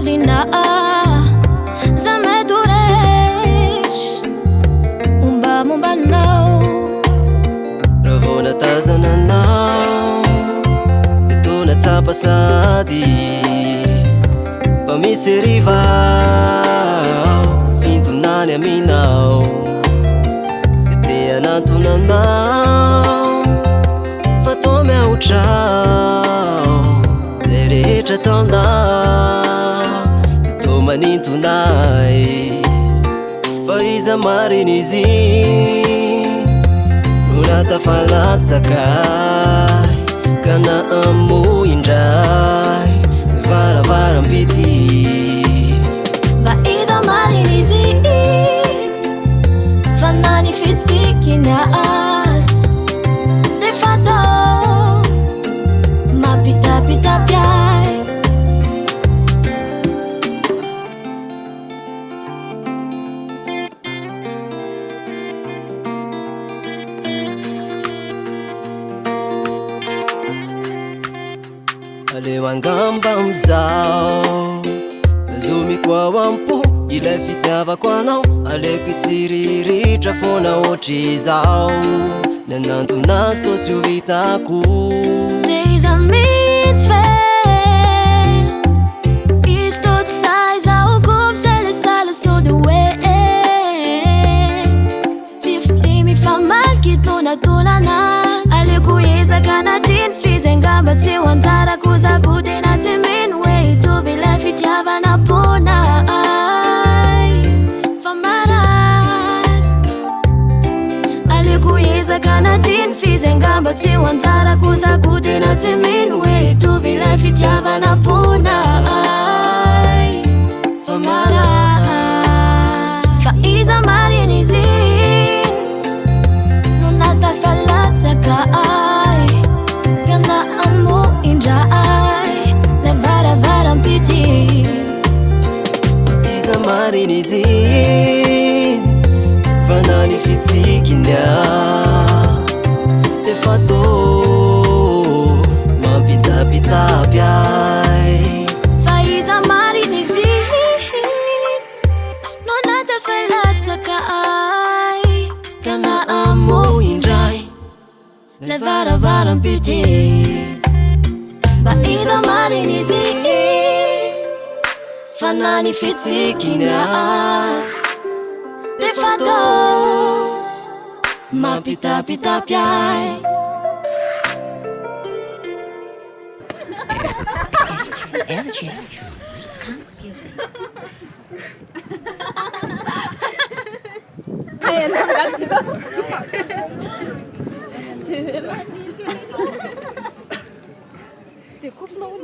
lina jamais duresh momba nao ravona tazananao tona tsapasady fa misy rivao sintonany aminao te anantonanao fa to miaotrao zay rehetra taonao to manintonay fa iza mariny izy unatafalatsakay kana amo indray varavaram-pity mba iza mariny izy fa nanifitsiky nias de fato mapitapitapiay aleo angamba amizao azomikoao ampo ilay fitiavako anao aleko itsiririritra fona ohatry izao nanantonazy tô tsy ho hitako de iza mihitsy fe izy tô tsy say zao koa misalasala sody hoe tsy fitimy famaky tonatonana aleko ezaka anatiny fizy angamba tsy ho anjarako zako tena tsy mino hoe hitovy ilay fitiavana pona fa marary aleko ezaka anatiny fizy angamba tsy ho anjarako zako tena tsy mino hoe hitovy ilay fitiavana pona fa marary fa iza mariny izy no natafalatsaka gana amo indray le varavaram-pity iza mariny izy fa nanifitsiky nias de fato mampitapitapy ay fa iza mariny izy no natafalatsaka kana amo indray le varavaram-pity mba iza mariny izy fa nanifitsiky nias de fato mampitapitapy ay Energies. Confusing. Découpe-moi,